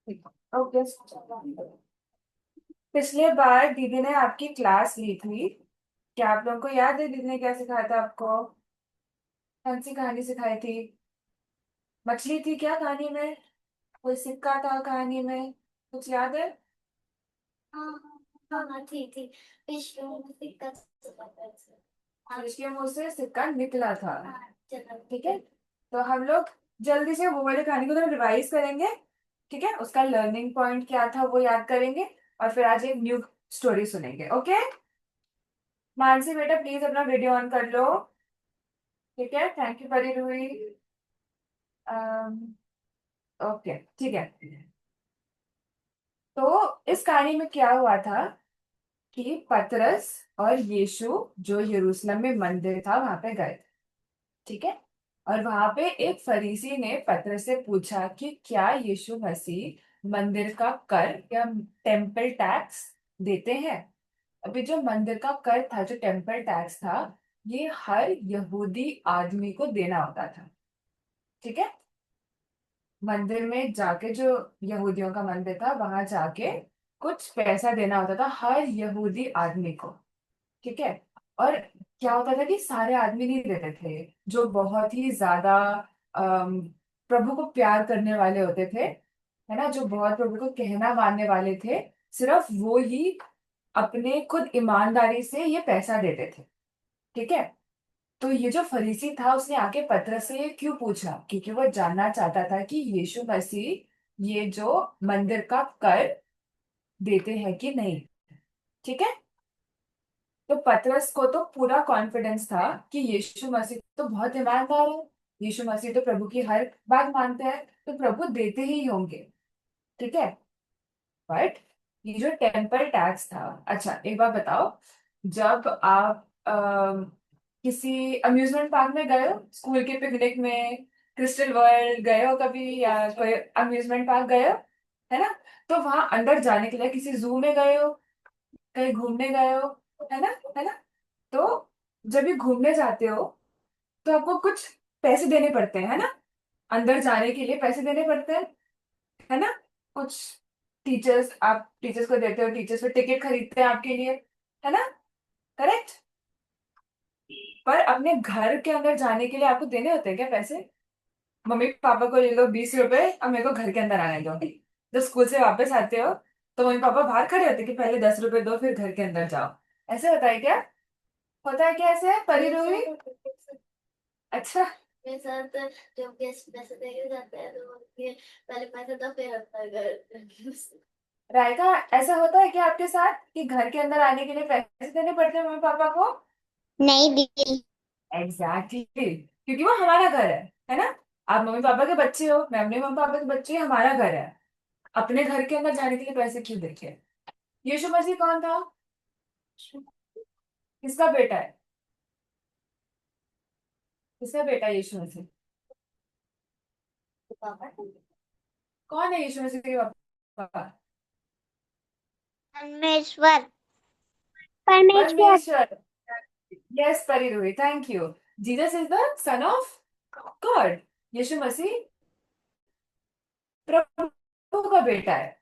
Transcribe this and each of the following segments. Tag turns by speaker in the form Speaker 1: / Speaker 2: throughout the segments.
Speaker 1: Okay. पिछले बार दीदी ने आपकी क्लास ली थी। क्या आप लोगों को याद है दीदी ने क्या सिखाया था आपको? कौन सी कहानी सिखाई थी? मछली थी क्या कहानी में? कोई सिक्का था कहानी में? कुछ याद है?
Speaker 2: हाँ हाँ हाँ, थी विश्व में दिक्कत हाँ
Speaker 1: फिश के मुंह से सिक्का निकला था।
Speaker 2: हाँ, चलो
Speaker 1: ठीक है। तो हम लोग जल्दी से वो वाली कहानी को थोड़ा रिवाइज करेंगे। ठीक है, उसका लर्निंग पॉइंट क्या था वो याद करेंगे। और फिर आज एक न्यू स्टोरी सुनेंगे। ओके। मानसी बेटा प्लीज अपना वीडियो ऑन कर लो। ठीक है, थैंक यू परी रुई। ओके ठीक है। तो इस कहानी में क्या हुआ था कि पतरस और यीशु जो यरूशलेम में मंदिर था वहां पे गए थे। ठीक है। और वहां पे एक फरीसी ने पतरस से पूछा कि क्या यीशु मसीह मंदिर का कर या टेम्पल टैक्स देते हैं? अभी जो मंदिर का कर था, जो टेम्पल टैक्स था, ये हर यहूदी आदमी को देना होता था। ठीक है। मंदिर में जाके, जो यहूदियों का मंदिर था वहां जाके कुछ पैसा देना होता था हर यहूदी आदमी को। ठीक है। और क्या होता था कि सारे आदमी नहीं देते थे। जो बहुत ही ज्यादा अम, प्रभु को प्यार करने वाले होते थे, है ना, जो बहुत प्रभु को कहना मानने वाले थे, सिर्फ वो ही अपने खुद ईमानदारी से ये पैसा देते थे। ठीक है। तो ये जो फरीसी था उसने आके पतरस से ये क्यों पूछा? क्योंकि वो जानना चाहता था कि यीशु मसीह ये जो मंदिर का कर देते हैं कि नहीं। ठीक है। तो पतरस को तो पूरा कॉन्फिडेंस था कि यीशु मसीह तो बहुत ईमानदार है। यीशु मसीह तो प्रभु की हर बात मानते हैं, तो प्रभु देते ही होंगे। ठीक है। बट ये जो टेम्पल टैक्स था, अच्छा एक बात बताओ, जब आप किसी अम्यूजमेंट पार्क में गए हो, स्कूल के पिकनिक में, क्रिस्टल वर्ल्ड गए हो कभी, या कोई अम्यूजमेंट पार्क गए हो, है ना? तो वहां अंदर जाने के लिए किसी जू में गए हो, कहीं घूमने गए हो, है ना? है ना? तो जब भी घूमने जाते हो तो आपको कुछ पैसे देने पड़ते हैं, है ना? अंदर जाने के लिए पैसे देने पड़ते हैं, है ना? कुछ टीचर्स, आप टीचर्स को देते हो, टीचर्स को टिकट खरीदते हैं आपके लिए, है ना? करेक्ट। पर अपने घर के अंदर जाने के लिए आपको देने होते हैं क्या पैसे? मम्मी पापा को ले लो 20 रुपए, अब मेरे को घर के अंदर आने दो। जब स्कूल से वापस आते हो तो मम्मी पापा बाहर खड़े होते हैं कि पहले 10 रुपए दो फिर घर के अंदर जाओ। ऐसे होता है क्या? होता है क्या ऐसे, परी
Speaker 2: मेरे
Speaker 1: रूही?
Speaker 2: साथ
Speaker 1: अच्छा।
Speaker 2: मेरे साथ जब गेस्ट पैसे देके जाते हैं तो ये पहले पैसे दो फिर अपना घर
Speaker 1: रायका, ऐसा होता है क्या आपके साथ कि घर के अंदर आने के लिए पैसे देने पड़ते हैं मम्मी पापा को?
Speaker 2: नहीं दीदी।
Speaker 1: एग्जैक्टली क्योंकि वो हमारा घर है ना? आप मम्मी पापा के बच्चे हो, मैं अपने मम्मी पापा के बच्चे, हमारा घर है। अपने घर के अंदर जाने के लिए पैसे क्यों देखे? यीशु मसीह कौन था? किसका बेटा है? किसका बेटा है यीशु मसीह?
Speaker 2: पापा
Speaker 1: कौन है यीशु मसीह के पापा?
Speaker 2: परमेश्वर परमेश्वर
Speaker 1: परमेश्वर। Yes Pari Roohi, thank you. Jesus is the son of God. यीशु मसीह प्रभु का बेटा है।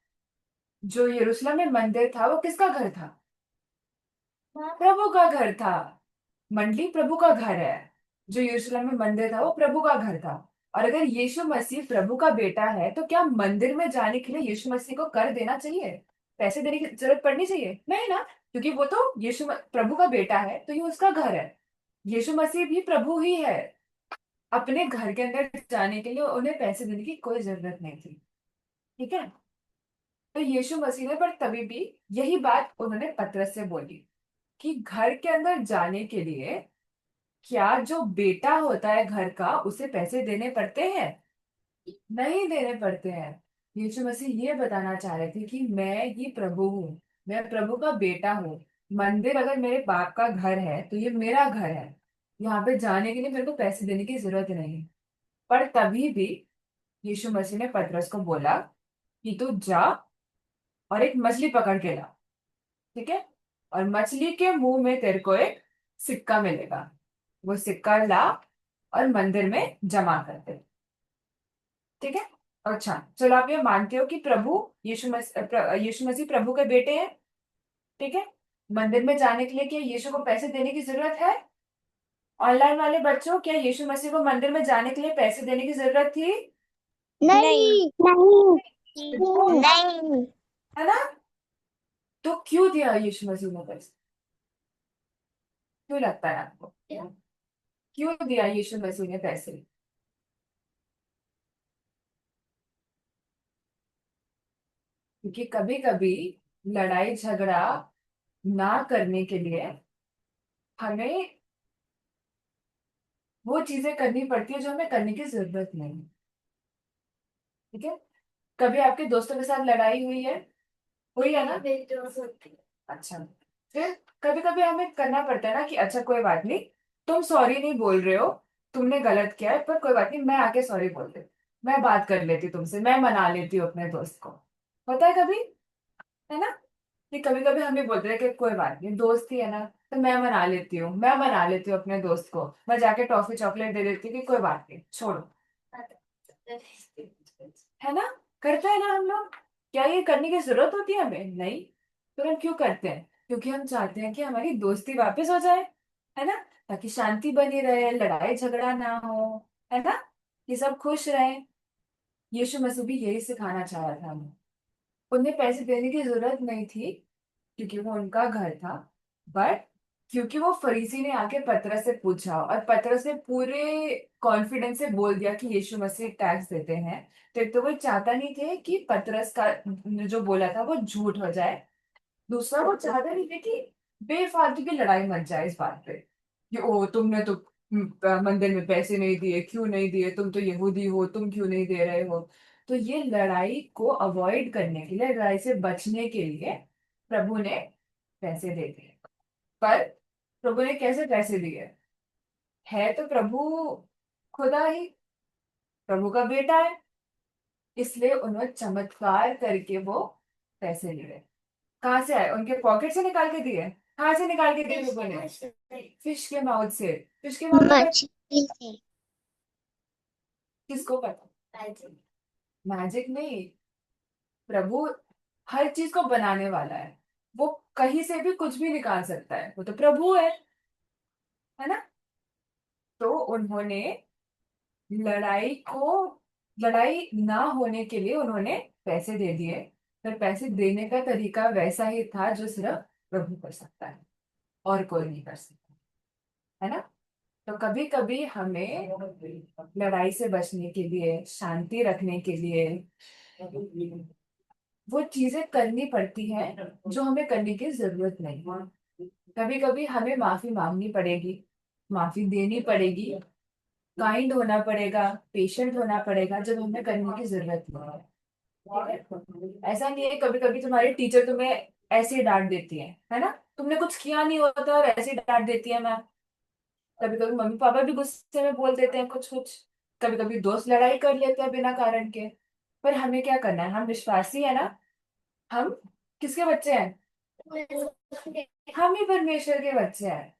Speaker 1: जो यरूशलेम में मंदिर था वो किसका घर था? प्रभु का घर था। मंडली प्रभु का घर है। जो यरूशलेम में मंदिर था वो प्रभु का घर था। और अगर यीशु मसीह प्रभु का बेटा है तो क्या मंदिर में जाने के लिए यीशु मसीह को कर देना चाहिए? पैसे देने की जरूरत पड़नी चाहिए नहीं ना? क्योंकि वो तो प्रभु का बेटा है तो ये उसका घर है। यीशु मसीह भी प्रभु ही है। अपने घर के अंदर जाने के लिए उन्हें पैसे देने की कोई जरूरत नहीं थी। ठीक है। तो यीशु मसीह ने, पर तभी भी यही बात उन्होंने पतरस से बोली कि घर के अंदर जाने के लिए क्या जो बेटा होता है घर का उसे पैसे देने पड़ते हैं? नहीं देने पड़ते हैं। यीशु मसीह ये बताना चाह रहे थे कि मैं ही प्रभु हूँ। मैं प्रभु का बेटा हूँ। मंदिर अगर मेरे बाप का घर है तो ये मेरा घर है। यहाँ पे जाने के लिए मेरे को पैसे देने की जरूरत नहीं। पर तभी भी यीशु मसीह ने पतरस को बोला कि तू जा और एक मछली पकड़ के ला। ठीक है। और मछली के मुंह में तेरे को एक सिक्का मिलेगा। वो सिक्का ला और मंदिर में जमा कर दे। ठीक है। अच्छा चलो, आप ये मानते हो कि प्रभु यीशु मसीह प्रभु के बेटे हैं, ठीक है। मंदिर में जाने के लिए क्या यीशु को पैसे देने की जरूरत है? ऑनलाइन वाले बच्चों, क्या यीशु मसीह को मंदिर में जाने के लिए पैसे देने की जरूरत थी?
Speaker 3: नहीं।
Speaker 1: तो,
Speaker 3: नहीं। नहीं।
Speaker 1: है ना? तो क्यों दिया यीशु मसीह ने पैसे? क्यों लगता है आपको? क्यों दिया यीशु मसीह ने पैसे? क्योंकि कभी कभी लड़ाई झगड़ा ना करने के लिए हमें वो चीजें करनी पड़ती है जो हमें करने की जरूरत नहीं, ठीक है। कभी आपके दोस्तों के साथ लड़ाई हुई है ना?
Speaker 2: मेरी दोस्त होती है।
Speaker 1: अच्छा, फिर कभी कभी हमें करना पड़ता है ना कि अच्छा कोई बात नहीं, तुम सॉरी नहीं बोल रहे हो, तुमने गलत किया है, पर कोई बात नहीं, मैं आके सॉरी बोल देती, मैं बात कर लेती तुमसे, मैं मना लेती हूँ अपने दोस्त को। होता है कभी, है ना? कि कभी कभी हम भी बोलते हैं कि कोई बात नहीं, दोस्त ही है ना, तो मैं मना लेती हूँ अपने दोस्त को, मैं जाके टॉफी चॉकलेट दे देती हूँ कि कोई बात नहीं, छोड़ो। है ना? करते हैं ना हम लोग? क्या ये करने की जरूरत होती है हमें? नहीं। तो हम क्यों करते हैं? क्योंकि हम चाहते हैं कि हमारी दोस्ती वापस हो जाए, है ना, ताकि शांति बनी रहे, लड़ाई झगड़ा ना हो, है ना, ये सब खुश रहे। यीशु मसीह भी यही सिखाना चाह रहा था हमें। उन्हें पैसे देने की जरूरत नहीं थी क्योंकि वो उनका घर था, बट क्योंकि वो फरीसी ने आके पतरस से पूछा और पतरस ने पूरे कॉन्फिडेंस से बोल दिया कि यीशु मसीह टैक्स देते हैं, तो वो चाहता नहीं थे कि पतरस का जो बोला था वो झूठ हो जाए। दूसरा, वो चाहते नहीं थे कि बेफालतू की लड़ाई मच जाए इस बात पे कि ओ तुमने तो मंदिर में पैसे नहीं दिए, क्यों नहीं दिए, तुम तो यहूदी हो, तुम क्यों नहीं दे रहे हो। तो ये लड़ाई को अवॉइड करने के लिए, लड़ाई से बचने के लिए प्रभु ने पैसे दे दिए। पर प्रभु ने कैसे पैसे दिए? है तो प्रभु खुदा ही, प्रभु का बेटा है, इसलिए उन्होंने चमत्कार करके वो पैसे लिए। कहाँ से आए? उनके पॉकेट से निकाल के दिए? कहाँ से निकाल के दिए लोगों ने? फिश के माउथ से। फिश के माउथ में
Speaker 3: मछली से।
Speaker 1: किसको पता? मैजिक नहीं, प्रभु हर चीज को बनाने वाला है, वो कहीं से भी कुछ भी निकाल सकता है, वो तो प्रभु है ना? तो उन्होंने लड़ाई को लड़ाई ना होने के लिए उन्होंने पैसे दे दिए। पर पैसे देने का तरीका वैसा ही था जो सिर्फ प्रभु कर सकता है, और कोई नहीं कर सकता, है ना? तो कभी कभी हमें लड़ाई से बचने के लिए, शांति रखने के लिए वो चीजें करनी पड़ती हैं जो हमें करने की जरूरत नहीं। कभी कभी हमें माफी मांगनी पड़ेगी, माफी देनी पड़ेगी, काइंड होना पड़ेगा, पेशेंट होना पड़ेगा जब हमें करने की जरूरत नहीं है, ठीक है? ऐसा नहीं है, कभी कभी तुम्हारी टीचर तुम्हें ऐसे ही डांट देती है ना, तुमने कुछ किया नहीं होता और ऐसे ही डांट देती है मैम। कभी कभी मम्मी पापा भी गुस्से में बोल देते हैं कुछ कुछ। कभी कभी दोस्त लड़ाई कर लेते हैं बिना कारण के। पर हमें क्या करना है? हम विश्वासी है ना? हम किसके बच्चे हैं? हम ही परमेश्वर के बच्चे हैं।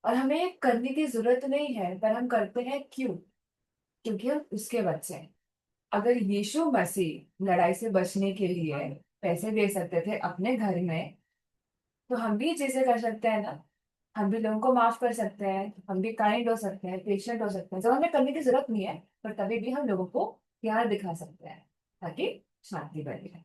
Speaker 1: और हमें ये करने की जरूरत नहीं है, पर हम करते हैं क्यों? क्योंकि हम उसके बच्चे हैं। अगर यीशु मसीह लड़ाई से बचने के लिए पैसे दे सकते थे अपने घर में, तो हम भी ये चीजें कर सकते हैं ना। हम भी लोगों को माफ कर सकते हैं, हम भी काइंड हो सकते हैं, पेशेंट हो सकते हैं, जब हमें करने की जरूरत नहीं है, पर तभी भी हम लोगों को प्यार दिखा सकते हैं ताकि शांति बनी रहे।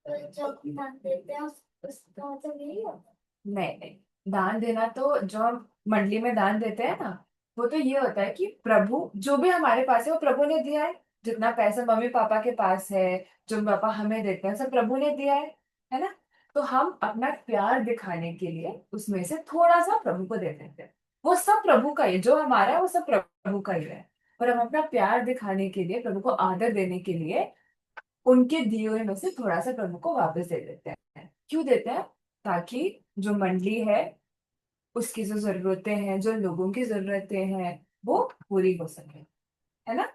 Speaker 2: तो जो दान देते हैं उसका मतलब यही होता
Speaker 1: नहीं नहीं, दान देना तो जो हम मंडली में दान देते हैं ना, वो तो ये होता है कि प्रभु जो भी हमारे पास है वो प्रभु ने दिया है। जितना पैसा मम्मी पापा के पास है, जो पापा हमें देते हैं, सब प्रभु ने दिया है ना? तो हम अपना प्यार दिखाने के लिए उसमें से थोड़ा सा प्रभु को दे देते हैं। वो सब प्रभु का ही है, जो हमारा है वो सब प्रभु का ही है। पर हम अपना प्यार दिखाने के लिए, प्रभु को आदर देने के लिए उनके दिए हुए में से थोड़ा सा प्रभु को वापस दे देते हैं। क्यों देते हैं? ताकि जो मंडली है उसकी जो जरूरतें हैं, जो लोगों की जरूरतें हैं, वो पूरी हो सके, है ना?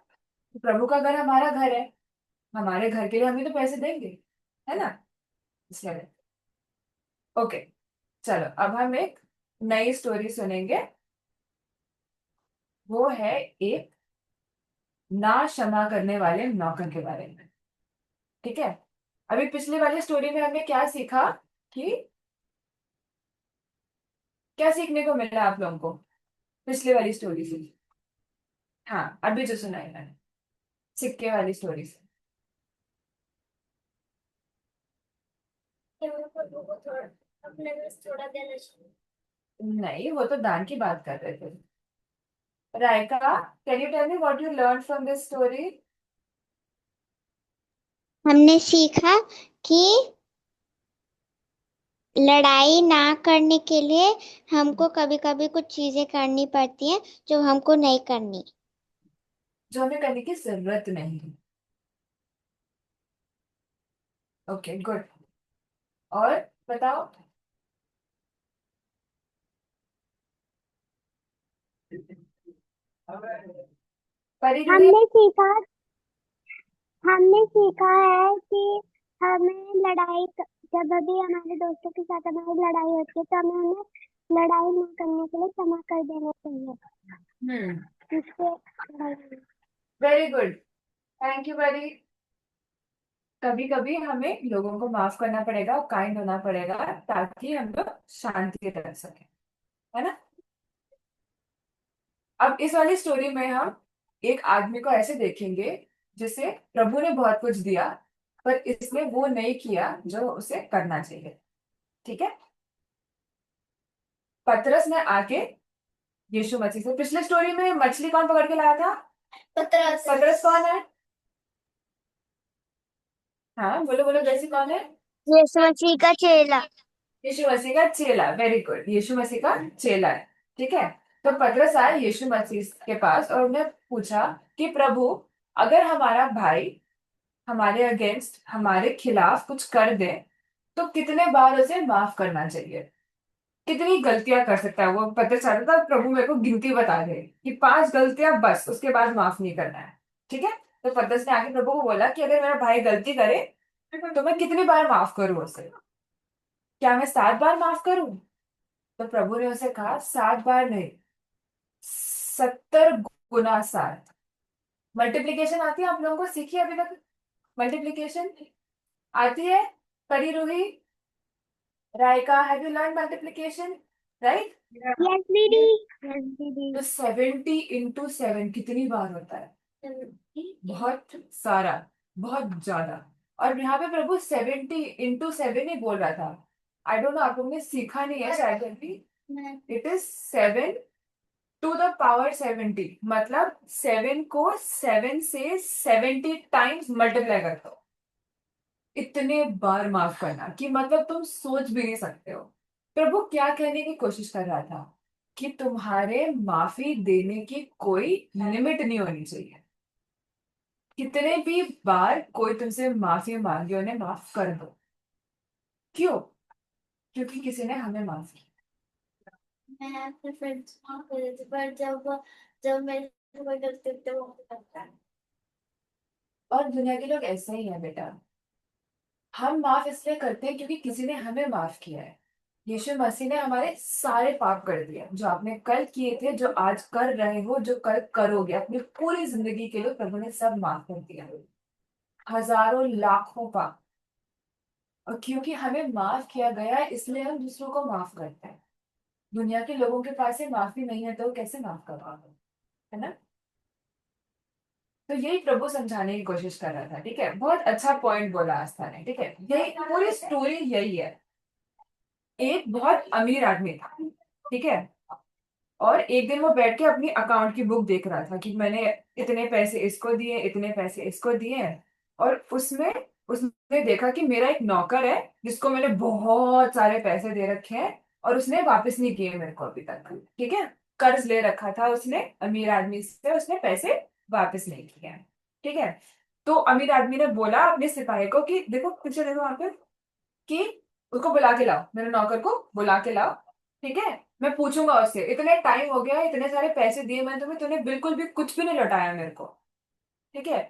Speaker 1: प्रभु का घर हमारा घर है, हमारे घर के लिए हम ही तो पैसे देंगे, है ना? इसलिए ओके, चलो अब हम एक नई स्टोरी सुनेंगे। वो है एक ना क्षमा करने वाले नौकर के बारे में। ठीक है। अभी पिछले वाली स्टोरी में हमने क्या सीखा कि क्या सीखने को मिला आप लोगों को पिछले वाली स्टोरी से? हाँ, अभी जो सुनाई मैंने सिक्के वाली स्टोरी से।
Speaker 2: कि हमें प्रभु को थोड़ा अपने में से थोड़ा देना चाहिए।
Speaker 1: नहीं, वो तो दान की बात कर रहे थे। Raika, can you tell me what you learn from this story?
Speaker 3: हमने सीखा कि लड़ाई ना करने के लिए हमको कभी कभी कुछ चीजें करनी पड़ती हैं जो हमको नहीं करनी।
Speaker 1: जो हमें करने की जरूरत नहीं है। Okay, good. और बताओ। परी रूही।
Speaker 3: हमने सीखा हमने सीखा है कि हमें जब भी हमारे दोस्तों के साथ हमारी लड़ाई होती है तो हमें उन्हें लड़ाई ना करने के लिए क्षमा कर देना चाहिए। जिससे लड़ाई नहीं।
Speaker 1: Very good. थैंक यू परी। कभी कभी हमें लोगों को माफ करना पड़ेगा, काइंड होना पड़ेगा, ताकि हम लोग शांति रख सकें, है ना? अब इस वाली स्टोरी में हम एक आदमी को ऐसे देखेंगे जिसे प्रभु ने बहुत कुछ दिया, पर इसने वो नहीं किया जो उसे करना चाहिए। ठीक है। पतरस ने आके यीशु मसीह से, पिछले स्टोरी में मछली कौन पकड़ के लाया था?
Speaker 2: पतरस।
Speaker 1: पतरस कौन है? हाँ, बोलो बोलो, जैसी कौन है?
Speaker 3: यीशु मसीह का चेला।
Speaker 1: यीशु मसीह का चेला। वेरी गुड, यीशु मसीह का चेला है। ठीक है। तो पतरस आया यीशु मसीह के पास और उन्हें पूछा कि प्रभु, अगर हमारा भाई हमारे अगेंस्ट, हमारे खिलाफ कुछ कर दे, तो कितने बार उसे माफ करना चाहिए? कितनी गलतियां कर सकता है वो? पता चाहता था प्रभु मेरे को गिनती बता दे कि 5 गलतियां बस, उसके बाद माफ नहीं करना है। ठीक है। तो पतरस ने आगे प्रभु को बोला कि अगर मेरा भाई गलती करे तो मैं कितनी बार माफ करूं उसे? क्या मैं 7 बार माफ करूं? तो प्रभु ने उसे कहा 7 बार नहीं, 70 गुना 7। मल्टीप्लीकेशन आती है आप लोगों को? सीखी है अभी तक मल्टीप्लीकेशन? आती है? Pari Ruhi, Raika, have you learn multiplication? Right.
Speaker 3: Yes दीदी। यस दीदी।
Speaker 1: तो 70 × 7 कितनी बार होता है? बहुत सारा, बहुत ज्यादा। और यहाँ पे प्रभु 70 × 7 ही बोल रहा था। आई डोंट नो, आप लोगों ने सीखा नहीं है शायद अभी। It is 7 to the power 70, मतलब 7 को 7 से 70 टाइम्स मल्टीप्लाई करते हो। इतने बार माफ करना कि मतलब तुम सोच भी नहीं सकते हो। प्रभु क्या कहने की कोशिश कर रहा था कि तुम्हारे माफी देने की कोई लिमिट नहीं होनी चाहिए। कितने भी बार कोई तुमसे माफी मांगे, उन्हें माफ कर दो। क्यों? क्योंकि किसी ने हमें माफ किया।
Speaker 2: मैं अपने फ्रेंड्स को माफ कर देती, पर जब जब मेरे से कोई गलती होती है वो मुझे करता है।
Speaker 1: और दुनिया के लोग ऐसे ही है बेटा। हम माफ इसलिए करते हैं क्योंकि किसी ने हमें माफ किया है। यीशु मसीह ने हमारे सारे पाप कर दिए, जो आपने कल किए थे, जो आज कर रहे हो, जो कल करोगे, अपनी पूरी जिंदगी के लिए प्रभु ने सब माफ कर दिया। हजारों लाखों पाप। और क्योंकि हमें माफ किया गया है इसलिए हम दूसरों को माफ करते हैं। दुनिया के लोगों के पास ये माफी नहीं है तो वो कैसे माफ कर पाओगे? है ना? तो यही प्रभु समझाने की कोशिश कर रहा था। ठीक है, बहुत अच्छा पॉइंट बोला आस्था ने। ठीक है, यही पूरी स्टोरी यही है। एक बहुत अमीर आदमी था। ठीक है। और एक दिन वो बैठ के अपनी अकाउंट की बुक देख रहा था कि मैंने इतने पैसे इसको दिए, इतने पैसे इसको दिए। और उसमें उसने देखा कि मेरा एक नौकर है जिसको मैंने बहुत सारे पैसे दे रखे हैं और उसने वापस नहीं किए मेरे को अभी तक। ठीक है। कर्ज ले रखा था उसने अमीर आदमी से, उसने पैसे वापस नहीं किए हैं। ठीक है। तो अमीर आदमी ने बोला अपने सिपाही को कि देखो, पीछे देखो वहां पे, कि उसको बुला के लाओ, मेरे नौकर को बुला के लाओ। ठीक है। मैं पूछूंगा उससे, इतने टाइम हो गया, इतने सारे पैसे दिए मैंने तुम्हें, तूने बिल्कुल भी कुछ भी नहीं लौटाया मेरे को। ठीक है।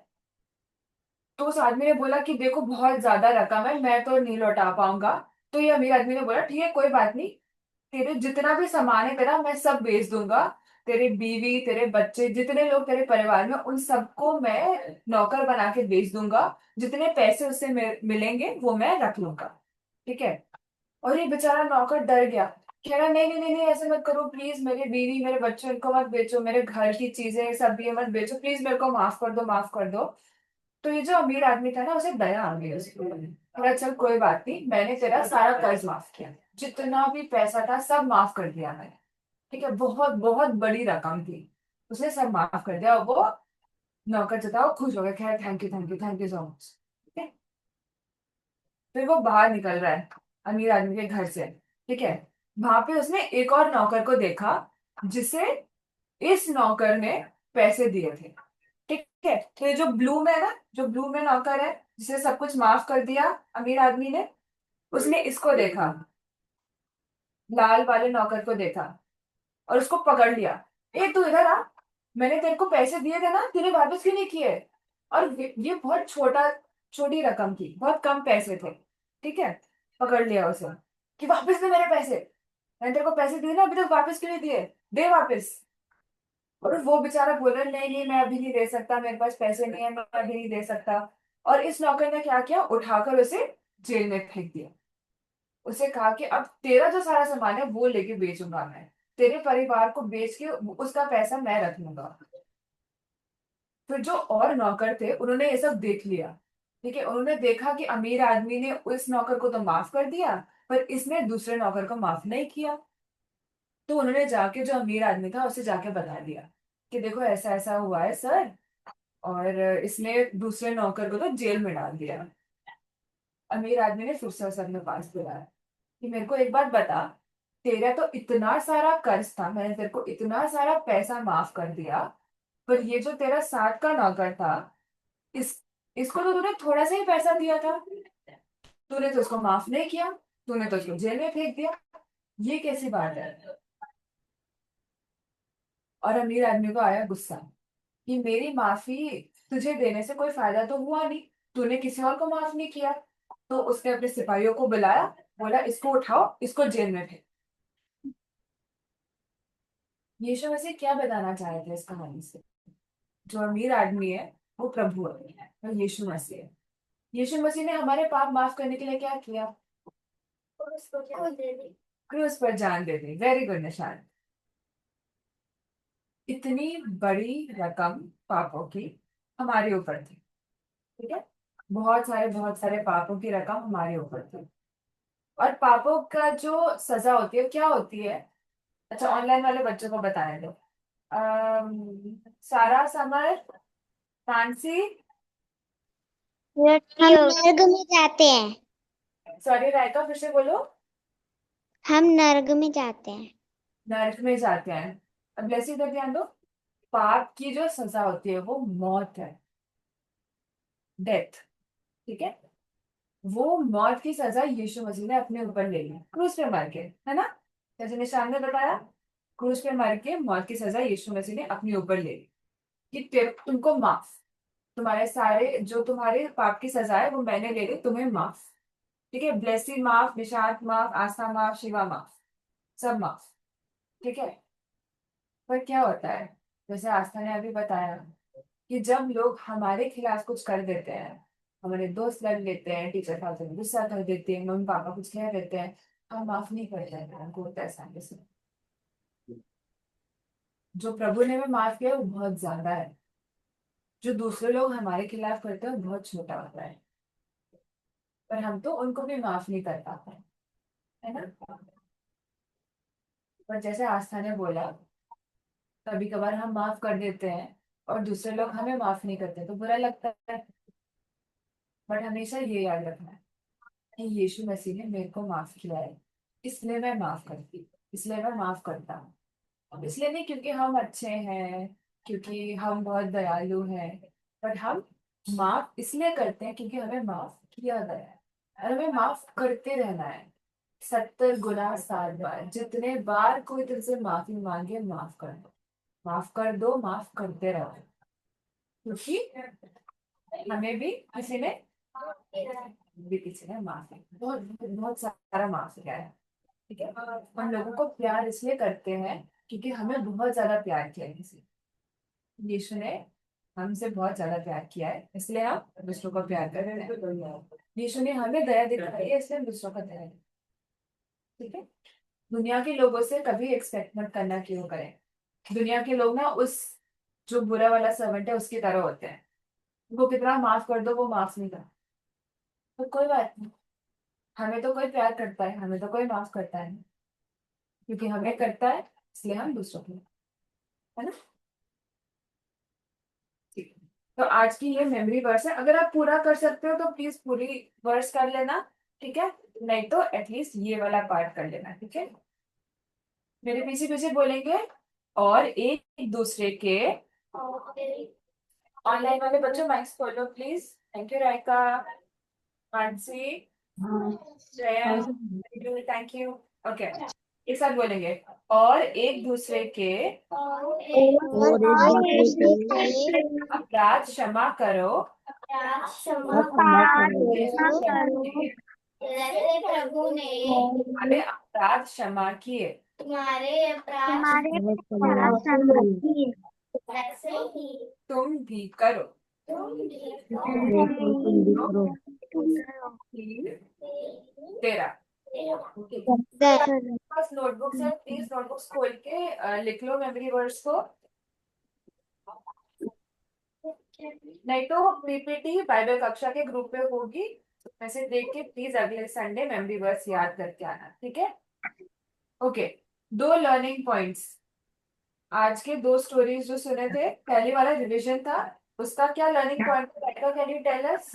Speaker 1: तो उस आदमी ने बोला कि देखो बहुत ज्यादा रकम है, मैं तो नहीं लौटा पाऊंगा। तो ये अमीर आदमी ने बोला ठीक है, कोई बात नहीं, तेरे जितना भी सामान है तेरा मैं सब बेच दूंगा, तेरे बीवी, तेरे बच्चे, जितने लोग तेरे परिवार में, उन सबको मैं नौकर बना के बेच दूंगा। जितने पैसे उससे मिलेंगे वो मैं रख लूंगा। ठीक है। और ये बेचारा नौकर डर गया। कह रहा नहीं नहीं नहीं नहीं, ऐसे मत करो प्लीज, मेरी बीवी मेरे बच्चों इनको मत बेचो, मेरे घर की चीजें सब ये मत बेचो, प्लीज मेरे को माफ कर दो, माफ कर दो। तो ये जो अमीर आदमी था ना, उसे दया आ गई उसको। बोला चल कोई बात नहीं, मैंने तेरा सारा कर्ज माफ किया, जितना भी पैसा था सब माफ कर दिया मैंने। ठीक है, बहुत बहुत बड़ी रकम थी, उसने सब माफ कर दिया। और वो नौकर जो था वो खुश हो गया, खैर thank you thank you thank you so much. ठीक है। फिर वो बाहर निकल रहा है अमीर आदमी के घर से। ठीक है। वहां पे उसने एक और नौकर को देखा, जिसे इस नौकर ने पैसे दिए थे। ठीक है। तो ये जो ब्लू में है ना, जो ब्लू में नौकर है, जिसे सब कुछ माफ कर दिया अमीर आदमी ने, उसने इसको देखा, लाल वाले नौकर को देखा, और उसको पकड़ लिया। ए तू इधर आ, मैंने तेरे को पैसे दिए थे ना, तूने वापस क्यों नहीं किए? और ये बहुत छोटी रकम थी, बहुत कम पैसे थे। ठीक है। पकड़ लिया उसे कि वापस दे मेरे पैसे, मैंने तेरे को पैसे दिए ना, अभी तक वापस क्यों नहीं दिए, दे वापस। और वो बेचारा बोल रहा है नहीं नहीं, मैं अभी नहीं दे सकता, मेरे पास पैसे नहीं है, मैं अभी नहीं दे सकता। और इस नौकर ने क्या किया, उठाकर उसे जेल में फेंक दिया। उसे कहा कि अब तेरा जो सारा सामान है वो लेके बेचूंगा मैं, तेरे परिवार को बेच के उसका पैसा मैं रख लूंगा। फिर जो और नौकर थे उन्होंने ये सब देख लिया। ठीक है। उन्होंने देखा कि अमीर आदमी ने उस नौकर को तो माफ कर दिया, पर इसने दूसरे नौकर को माफ नहीं किया। तो उन्होंने जाके, जो अमीर आदमी था उसे जाके बता दिया कि देखो ऐसा ऐसा हुआ है सर, और इसने दूसरे नौकर को तो जेल में डाल दिया। अमीर आदमी ने फिर से उसे अपने पास बुलाया कि मेरे को एक बात बता, तेरा तो इतना सारा कर्ज था, मैंने तेरे को इतना सारा पैसा माफ कर दिया, पर ये जो तेरा साथ का नौकर था, इस इसको तो तूने थोड़ा सा ही पैसा दिया था, तूने तो उसको माफ नहीं किया, तूने तो उसको जेल में फेंक दिया, ये कैसी बात है? और अमीर आदमी को आया गुस्सा कि मेरी माफी तुझे देने से कोई फायदा तो हुआ नहीं, तूने किसी और को माफ नहीं किया। तो उसने अपने सिपाहियों को बुलाया, बोला इसको उठाओ, इसको जेल में फेंक। यीशु मसीह क्या बताना चाहे थे इस कहानी से? जो अमीर आदमी है वो प्रभु है और यीशु मसीह है। यीशु मसीह ने हमारे पाप माफ करने के लिए क्या किया?
Speaker 2: उसको क्या दे दी।
Speaker 1: क्रूस पर जान दे दी। वेरी गुड निशान। इतनी बड़ी रकम पापों की हमारे ऊपर थी। ठीक है। बहुत सारे पापों की रकम हमारे ऊपर थी। और पापों का जो सजा होती है क्या होती है? अच्छा, ऑनलाइन वाले बच्चों को बताने दो। सारा, समर, मानसी।
Speaker 3: हम नर्क में जाते हैं।
Speaker 1: सॉरी रायका, फिर से बोलो।
Speaker 3: हम नर्क में जाते हैं।
Speaker 1: नरक में जाते हैं। अब जैसे इधर ध्यान दो, पाप की जो सजा होती है वो मौत है, डेथ। ठीक है। वो मौत की सजा यीशु मसीह ने अपने ऊपर ले ली क्रूस पे मर के, है ना? जैसे निशान ने बताया, क्रूस पे मर के मौत की सजा यीशु मसीह ने अपने ऊपर ले ली कि तुमको माफ, तुम्हारे सारे जो तुम्हारे पाप की सजा है वो मैंने ले ली, तुम्हें माफ। ठीक है। ब्लेसी माफ, निशांत माफ, आस्था माफ, शिवा माफ, सब माफ। ठीक है। पर क्या होता है, जैसे आस्था ने अभी बताया, कि जब लोग हमारे खिलाफ कुछ कर देते हैं, हमारे दोस्त लड़ लेते हैं, टीचर फालतू में गुस्सा कर देते हैं, मम्मी पापा कुछ कह देते हैं, हम माफ नहीं करते हैं, हमको होता है आसानी से। जो प्रभु ने हमें माफ किया वो बहुत ज्यादा है, जो दूसरे लोग हमारे खिलाफ करते हैं वो बहुत छोटा होता है, पर हम तो उनको भी माफ नहीं कर पाते हैं, है ना? पर जैसे आस्था ने बोला, कभी कभार हम माफ कर देते हैं और दूसरे लोग हमें माफ नहीं करते तो बुरा लगता है। बट हमेशा ये याद रखना है कि यीशु मसीह ने मेरे को माफ किया है, इसलिए मैं माफ करती हूँ, इसलिए मैं माफ करता हूँ। इसलिए नहीं क्योंकि हम अच्छे हैं, क्योंकि हम बहुत दयालु हैं, बट हम माफ इसलिए करते हैं क्योंकि हमें माफ किया गया है, और हमें माफ करते रहना है। 70 गुना 7 बार, जितने बार कोई तुझसे माफी मांगे माफ कर दो, माफ कर दो, माफ करते रहो, क्योंकि हमें भी किसी ने माफ किया, बहुत बहुत सारा माफ किया है। ठीक है। हम लोगों को प्यार इसलिए करते हैं क्योंकि हमें बहुत ज्यादा प्यार किया है किसी यीशु ने हमसे बहुत ज्यादा प्यार किया है, इसलिए हम दूसरों को प्यार कर रहे हैं। यीशु ने हमें दया दिखाई है, इसलिए हम दूसरों का दया करें। ठीक है। दुनिया के लोगों से कभी एक्सपेक्ट मत करना कि वो करें। दुनिया के लोग ना उस जो बुरा वाला सर्वेंट है उसकी तरह होते हैं। वो कितना माफ कर दो वो माफ नहीं करता। तो कोई बात नहीं, हमें तो कोई प्यार करता है, हमें तो कोई माफ करता है। क्योंकि हमें करता है इसलिए हम दूसरों को, है ना। ठीक है। तो आज की ये मेमोरी वर्स है, अगर आप पूरा कर सकते हो तो प्लीज पूरी वर्स कर लेना। ठीक है। नहीं तो एटलीस्ट ये वाला पार्ट कर लेना। ठीक है। मेरे पीछे पीछे बोलेंगे। और एक दूसरे के, ऑनलाइन वाले बच्चों माइक्स खोलो please. Thank you Raika, Mansi, Jayant, thank you. Okay, एक साथ बोलेंगे। और एक दूसरे के
Speaker 2: और
Speaker 3: और एक दूसरे के
Speaker 1: अपराध क्षमा करो
Speaker 2: क्षमा
Speaker 3: पाप
Speaker 1: जैसे
Speaker 3: क्षमा
Speaker 1: प्रभु
Speaker 3: करो
Speaker 1: ने
Speaker 2: जैसे प्रभु ने
Speaker 1: तुम्हारे अपराध क्षमा किए।
Speaker 2: तुम्हारे अपराध
Speaker 3: तुम्हारे पाप क्षमा किए।
Speaker 2: वैसे ही
Speaker 1: तुम भी करो।
Speaker 2: तुम भी
Speaker 3: तुम करो।
Speaker 1: 13। बस नोटबुक्स है, प्लीज नोटबुक्स खोल के लिख लो मेमोरी वर्ड्स को। नहीं तो पीपीटी बाइबल कक्षा के ग्रुप पे होगी, वैसे देख के प्लीज अगले संडे मेमोरी वर्ड्स याद करके आना। ठीक है। ओके। दो लर्निंग पॉइंट्स। आज के दो स्टोरीज जो सुने थे, पहले वाला रिवीजन था, उसका क्या लर्निंग पॉइंट था, कैन यू टेल अस।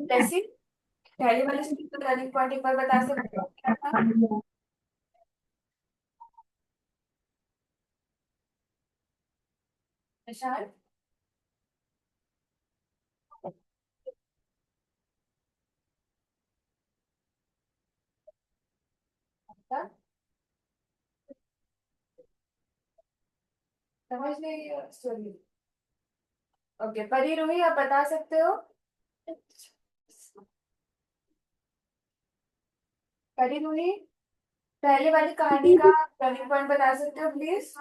Speaker 1: जैसी पहले वाले स्टोरी का लर्निंग पॉइंट एक बार बता सकते हो क्या था। निशान। अच्छा, समझ नहीं स्टोरी। ओके, परी रूही आप बता सकते हो। परी रूही, पहले वाली कहानी का टर्निंग पॉइंट बता सकते हो प्लीज।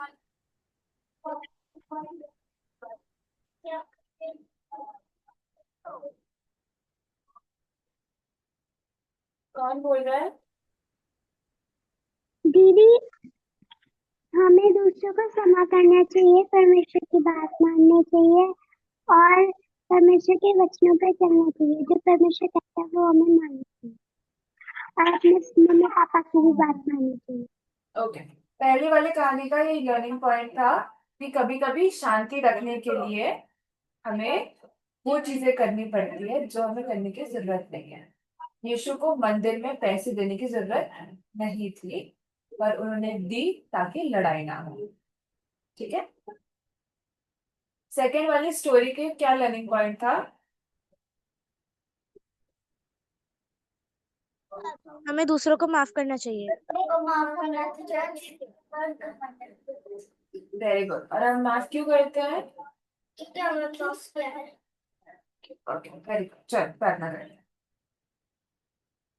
Speaker 1: कौन बोल रहा है।
Speaker 3: दीदी, हमें दूसरों को क्षमा करना चाहिए, परमेश्वर की बात माननी चाहिए और परमेश्वर के वचनों पर चलना चाहिए। जो परमेश्वर कहता है वो हमें मानना चाहिए और अपने मम्मी पापा की भी बात माननी चाहिए।
Speaker 1: ओके, पहले वाली कहानी का ये लर्निंग पॉइंट था कि कभी कभी शांति रखने के लिए हमें वो चीजें करनी पड़ती है जो हमें करने की जरूरत नहीं है। यीशु को मंदिर में पैसे देने की जरूरत नहीं थी, पर उन्होंने दी ताकि लड़ाई ना हो। ठीक है। सेकेंड वाली स्टोरी के क्या लर्निंग पॉइंट था।
Speaker 4: हमें दूसरों को माफ करना चाहिए।
Speaker 2: माफ करना चाहिए
Speaker 1: वेरी गुड। और हम माफ क्यों करते हैं।
Speaker 2: क्योंकि हमें ट्रस्ट किया है।
Speaker 1: Okay, very good. चल प्रार्थना करें।